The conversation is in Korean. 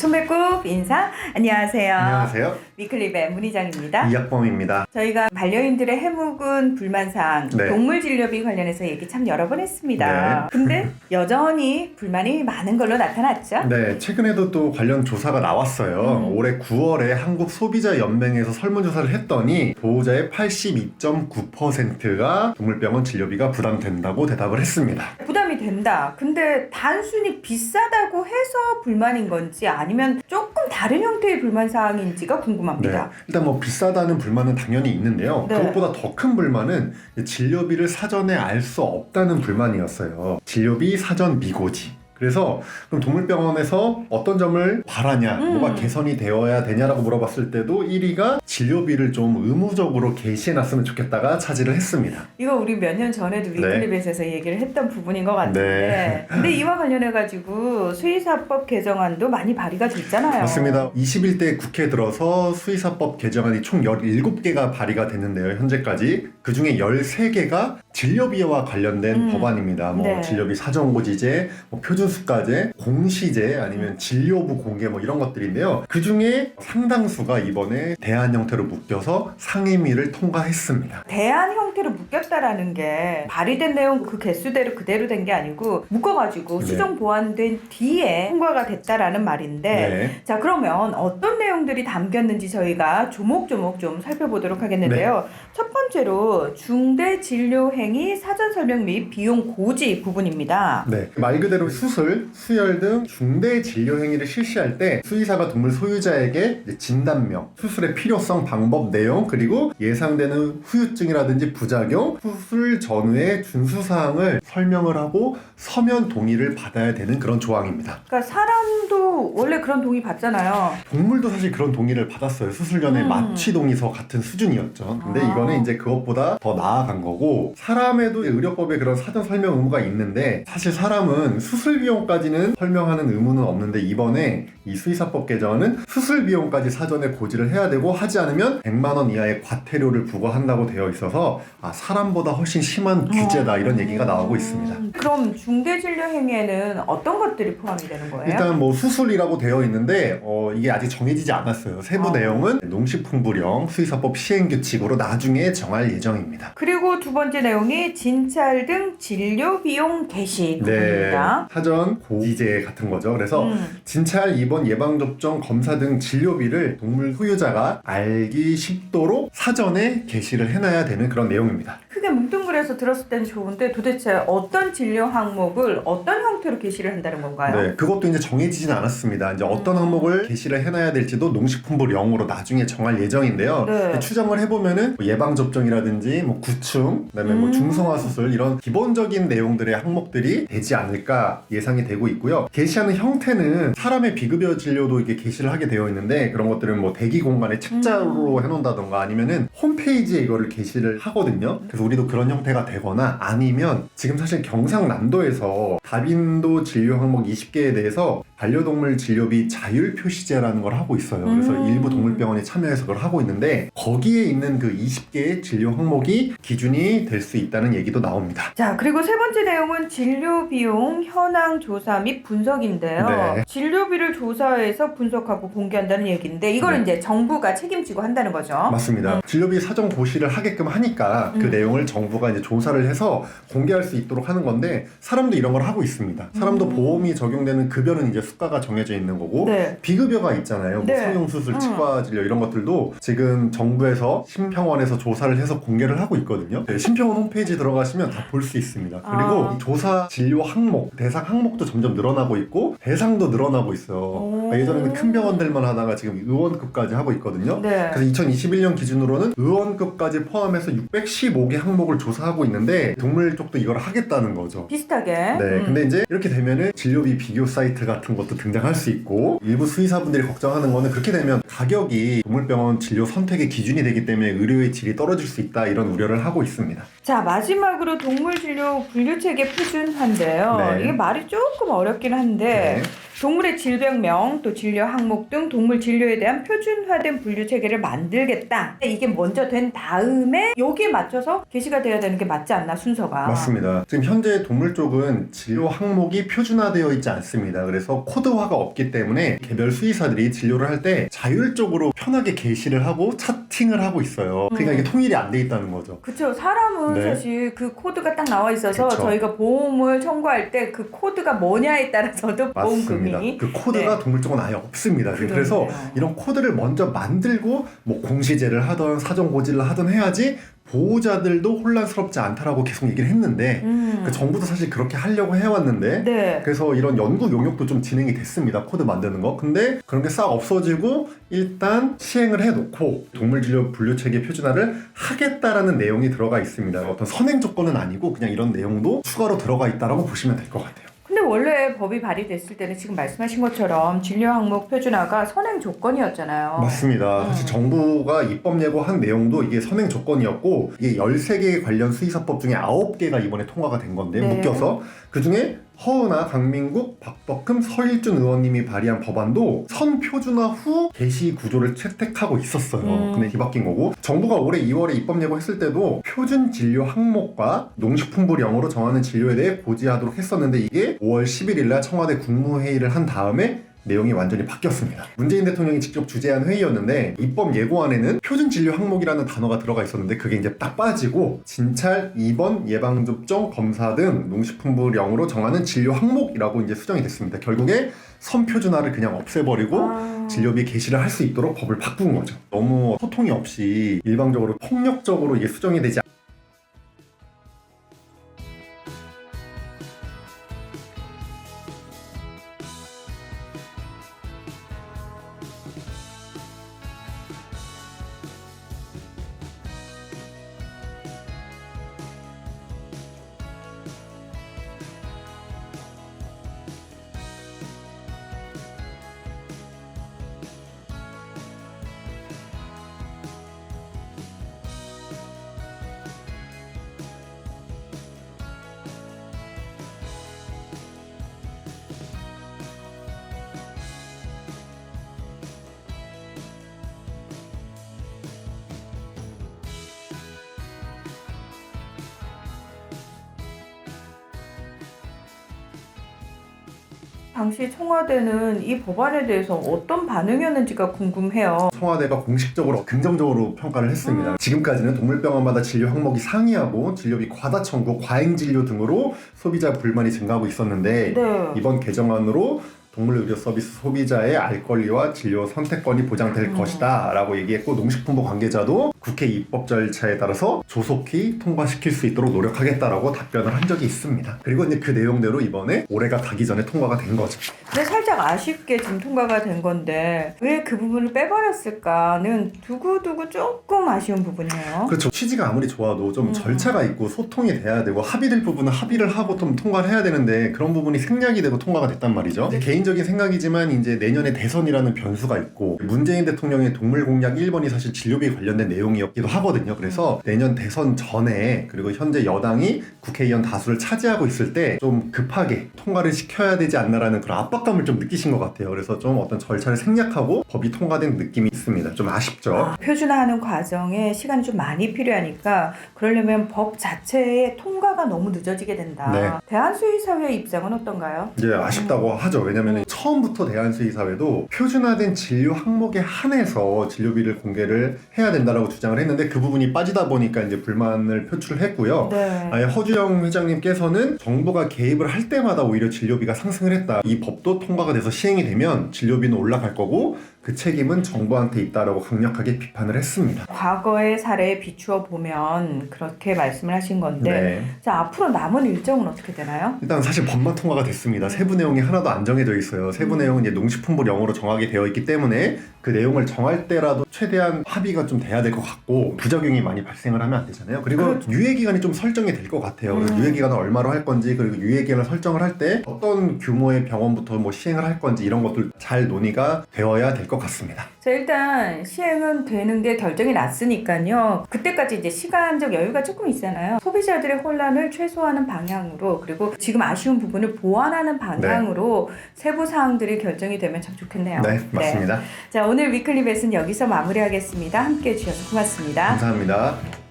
손배꼽 인사. 안녕하세요. 안녕하세요. 위클립의 문희정입니다. 이학범입니다. 저희가 반려인들의 해묵은 불만사항, 네. 동물 진료비 관련해서 얘기 참 여러 번 했습니다. 네. 근데 여전히 불만이 많은 걸로 나타났죠? 네, 최근에도 또 관련 조사가 나왔어요. 올해 9월에 한국소비자연맹에서 설문조사를 했더니 보호자의 82.9%가 동물병원 진료비가 부담된다고 대답을 했습니다. 부담이 된다. 근데 단순히 비싸다고 해서 불만인 건지 아니면 조금 다른 형태의 불만사항인지가 궁금합니다. 네, 일단 뭐 비싸다는 불만은 당연히 있는데요. 네. 그것보다 더 큰 불만은 진료비를 사전에 알 수 없다는 불만이었어요. 진료비 사전 미고지. 그래서 그럼 동물병원에서 어떤 점을 바라냐, 뭐가 개선이 되어야 되냐라고 물어봤을 때도 1위가 진료비를 좀 의무적으로 게시해놨으면 좋겠다가 차지를 했습니다. 이거 우리 몇 년 전에도 위클립에서 얘기를 했던 부분인 것 같은데 네. 근데 이와 관련해가지고 수의사법 개정안도 많이 발의가 됐잖아요. 맞습니다. 21대 국회 들어서 수의사법 개정안이 총 17개가 발의가 됐는데요. 현재까지 그중에 13개가 진료비와 관련된 법안입니다. 뭐 네. 진료비 사전고지제, 뭐 표준수가제, 공시제, 아니면 진료부 공개 뭐 이런 것들인데요. 그중에 상당수가 이번에 대안 형태로 묶여서 상임위를 통과했습니다. 대안 형태로 묶였다라는 게 발의된 내용 그 개수대로 그대로 된 게 아니고 묶어가지고 네. 수정 보완된 뒤에 통과가 됐다라는 말인데 네. 자 그러면 어떤 내용들이 담겼는지 저희가 조목조목 좀 살펴보도록 하겠는데요. 첫 번째로 중대진료행위 사전설명 및 비용 고지 부분입니다. 네, 말 그대로 수술, 수혈 등 중대 진료 행위를 실시할 때 수의사가 동물 소유자에게 이제 진단명, 수술의 필요성, 방법, 내용, 그리고 예상되는 후유증이라든지 부작용, 수술 전후의 준수사항을 설명을 하고 서면 동의를 받아야 되는 그런 조항입니다. 그러니까 사람도 원래 그런 동의 받잖아요. 동물도 사실 그런 동의를 받았어요. 수술 전에 마취 동의서 같은 수준이었죠. 근데 이거는 이제 그것보다 더 나아간 거고, 사람에도 의료법에 그런 사전 설명 의무가 있는데 사실 사람은 수술 비용까지는 설명하는 의무는 없는데 이번에 이 수의사법 개정안은 수술 비용까지 사전에 고지를 해야 되고 하지 않으면 100만 원 이하의 과태료를 부과한다고 되어 있어서 사람보다 훨씬 심한 규제다 이런 얘기가 나오고 있습니다. 그럼 중대진료행위에는 어떤 것들이 포함이 되는 거예요? 일단 뭐 수술이라고 되어 있는데 이게 아직 정해지지 않았어요. 세부 내용은 농식품부령 수의사법 시행규칙으로 나중에 정할 예정입니다. 그리고 두 번째 내용이 진찰 등 진료 비용 개시 부분입니다. 사전 고지제 같은 거죠. 그래서 진찰, 입원, 예방접종, 검사 등 진료비를 동물 소유자가 알기 쉽도록 사전에 게시를 해놔야 되는 그런 내용입니다. 크게 뭉뚱그려서 들었을 때는 좋은데 도대체 어떤 진료 항목을 어떤 형태로 게시를 한다는 건가요? 네, 그것도 이제 정해지진 않았습니다. 이제 어떤 항목을 게시를 해놔야 될지도 농식품부령으로 나중에 정할 예정인데요. 네. 추정을 해보면은 뭐 예방접종이라든지 뭐 구충, 그다음에 뭐 중성화 수술 이런 기본적인 내용들의 항목들이 되지 않을까 예상이 되고 있고요. 게시하는 형태는 사람의 비급여 진료도 이렇게 게시를 하게 되어 있는데 그런 것들은 뭐 대기 공간에 책자로 해놓는다던가 아니면은 홈페이지에 이거를 게시를 하거든요. 그래서 우리도 그런 형태가 되거나 아니면 지금 사실 경상남도에서 다빈도 진료 항목 20개에 대해서 반려동물 진료비 자율 표시제라는 걸 하고 있어요. 그래서 일부 동물병원이 참여해서 그걸 하고 있는데 거기에 있는 그 20개의 진료 항목이 기준이 될 수 있다는 얘기도 나옵니다. 자, 그리고 세 번째 내용은 진료 비용 현황 조사 및 분석인데요. 네. 진료비를 조사해서 분석하고 공개한다는 얘기인데 이거는 이제 정부가 책임지고 한다는 거죠. 맞습니다. 진료비 사전 고시를 하게끔 하니까 그 내용을 정부가 이제 조사를 해서 공개할 수 있도록 하는 건데 사람도 이런 걸 하고 있습니다. 사람도 보험이 적용되는 급여는 이제 수가가 정해져 있는 거고 네. 비급여가 있잖아요. 뭐 네. 성형수술, 치과 진료 이런 것들도 지금 정부에서 심평원에서 조사를 해서 공개를 하고 있거든요. 네, 심평원 홈페이지 들어가시면 다 볼 수 있습니다. 그리고 이 조사 진료 항목, 대상 항목도 점점 늘어나고 있고 대상도 늘어나고 있어요. 그러니까 예전에는 큰 병원들만 하다가 지금 의원급까지 하고 있거든요. 네. 그래서 2021년 기준으로는 의원급까지 포함해서 615개 항목을 조사하고 있는데 동물 쪽도 이걸 하겠다는 거죠. 비슷하게. 네, 근데 이제 이렇게 되면은 진료비 비교 사이트 같은 것도 등장할 수 있고 일부 수의사분들이 걱정하는 거는 그렇게 되면 가격이 동물병원 진료 선택의 기준이 되기 때문에 의료의 질이 떨어질 수 있다 이런 우려를 하고 있습니다. 자, 마지막으로 동물진료 분류체계 표준화인데요. 네. 이게 말이 조금 어렵긴 한데 네. 동물의 질병명, 또 진료 항목 등 동물 진료에 대한 표준화된 분류 체계를 만들겠다. 이게 먼저 된 다음에 여기에 맞춰서 게시가 돼야 되는 게 맞지 않나, 순서가. 맞습니다. 지금 현재 동물 쪽은 진료 항목이 표준화되어 있지 않습니다. 그래서 코드화가 없기 때문에 개별 수의사들이 진료를 할 때 자율적으로 편하게 게시를 하고 차팅을 하고 있어요. 그러니까 이게 통일이 안 돼 있다는 거죠. 그쵸. 사람은 네. 사실 그 코드가 딱 나와 있어서 그쵸. 저희가 보험을 청구할 때 그 코드가 뭐냐에 따라서도 보험금이. 맞습니다. 그 코드가 동물 쪽은 아예 없습니다. 그래서 이런 코드를 먼저 만들고 뭐 공시제를 하던 사정고지를 하던 해야지 보호자들도 혼란스럽지 않다라고 계속 얘기를 했는데 그 정부도 사실 그렇게 하려고 해왔는데 네. 그래서 이런 연구 용역도 좀 진행이 됐습니다. 코드 만드는 거. 근데 그런 게 싹 없어지고 일단 시행을 해놓고 동물진료 분류체계 표준화를 하겠다라는 내용이 들어가 있습니다. 어떤 선행 조건은 아니고 그냥 이런 내용도 추가로 들어가 있다라고 보시면 될 것 같아요. 근데 원래 법이 발의됐을 때는 지금 말씀하신 것처럼 진료 항목 표준화가 선행 조건이었잖아요. 맞습니다. 사실 정부가 입법 예고한 내용도 이게 선행 조건이었고 이게 13개의 관련 수의사법 중에 9개가 이번에 통과가 된 건데 네. 묶여서 그중에 허은하, 강민국, 박덕흠, 서일준 의원님이 발의한 법안도 선 표준화 후 게시 구조를 채택하고 있었어요. 근데 뒤바뀐 거고 정부가 올해 2월에 입법 예고했을 때도 표준 진료 항목과 농식품부령으로 정하는 진료에 대해 고지하도록 했었는데 이게 5월 11일 날 청와대 국무회의를 한 다음에 내용이 완전히 바뀌었습니다. 문재인 대통령이 직접 주재한 회의였는데 입법 예고안에는 표준 진료 항목이라는 단어가 들어가 있었는데 그게 이제 딱 빠지고 진찰, 입원, 예방접종, 검사 등 농식품부령으로 정하는 진료 항목이라고 이제 수정이 됐습니다. 결국에 선표준화를 그냥 없애버리고 진료비 게시를 할 수 있도록 법을 바꾼 거죠. 너무 소통이 없이 일방적으로 폭력적으로 이게 수정이 되지 당시 청와대는 이 법안에 대해서 어떤 반응이었는지가 궁금해요. 청와대가 공식적으로 긍정적으로 평가를 했습니다. 지금까지는 동물병원마다 진료 항목이 상이하고 진료비 과다 청구, 과잉 진료 등으로 소비자 불만이 증가하고 있었는데 네. 이번 개정안으로 동물의료 서비스 소비자의 알 권리와 진료 선택권이 보장될 것이다 라고 얘기했고 농식품부 관계자도 국회 입법 절차에 따라서 조속히 통과시킬 수 있도록 노력하겠다라고 답변을 한 적이 있습니다. 그리고 이제 그 내용대로 이번에 올해가 가기 전에 통과가 된 거죠. 근데 살짝 아쉽게 지금 통과가 된 건데 왜 그 부분을 빼버렸을까는 두고두고 조금 아쉬운 부분이에요. 그렇죠. 취지가 아무리 좋아도 좀 절차가 있고 소통이 돼야 되고 합의될 부분은 합의를 하고 좀 통과를 해야 되는데 그런 부분이 생략이 되고 통과가 됐단 말이죠. 개인적인 생각이지만 이제 내년에 대선이라는 변수가 있고 문재인 대통령의 동물 공약 1번이 사실 진료비 관련된 내용이었기도 하거든요. 그래서 내년 대선 전에 그리고 현재 여당이 국회의원 다수를 차지하고 있을 때 좀 급하게 통과를 시켜야 되지 않나라는 그런 압박감을 좀 느끼신 것 같아요. 그래서 좀 어떤 절차를 생략하고 법이 통과된 느낌이 있습니다. 좀 아쉽죠. 표준화하는 과정에 시간이 좀 많이 필요하니까 그러려면 법 자체의 통과가 너무 늦어지게 된다. 네. 대한수의사회 입장은 어떤가요? 이제 아쉽다고 하죠. 왜냐면 처음부터 대한수의사회도 표준화된 진료 항목에 한해서 진료비를 공개를 해야 된다라고 주장을 했는데 그 부분이 빠지다 보니까 이제 불만을 표출했고요. 네. 아예 허주영 회장님께서는 정부가 개입을 할 때마다 오히려 진료비가 상승을 했다. 이 법도 통과가 돼서 시행이 되면 진료비는 올라갈 거고 그 책임은 정부한테 있다라고 강력하게 비판을 했습니다. 과거의 사례에 비추어 보면 그렇게 말씀을 하신 건데 네. 자, 앞으로 남은 일정은 어떻게 되나요? 일단 사실 법만 통과가 됐습니다. 세부 내용이 하나도 안 정해져 있어요. 세부 내용은 이제 농식품부령으로 정하게 되어 있기 때문에 그 내용을 정할 때라도 최대한 합의가 좀 돼야 될 것 같고 부작용이 많이 발생을 하면 안 되잖아요. 그리고 그렇죠. 유예기간이 좀 설정이 될 것 같아요. 그래서 유예기간을 얼마로 할 건지 그리고 유예기간을 설정을 할 때 어떤 규모의 병원부터 뭐 시행을 할 건지 이런 것들 잘 논의가 되어야 될 것 것 같습니다. 자, 일단 시행은 되는 게 결정이 났으니까요. 그때까지 이제 시간적 여유가 조금 있잖아요. 소비자들의 혼란을 최소화하는 방향으로, 그리고 지금 아쉬운 부분을 보완하는 방향으로 세부 사항들이 결정이 되면 참 좋겠네요. 네, 맞습니다. 자, 오늘 위클리 벳은 여기서 마무리하겠습니다. 함께해 주셔서 고맙습니다. 감사합니다.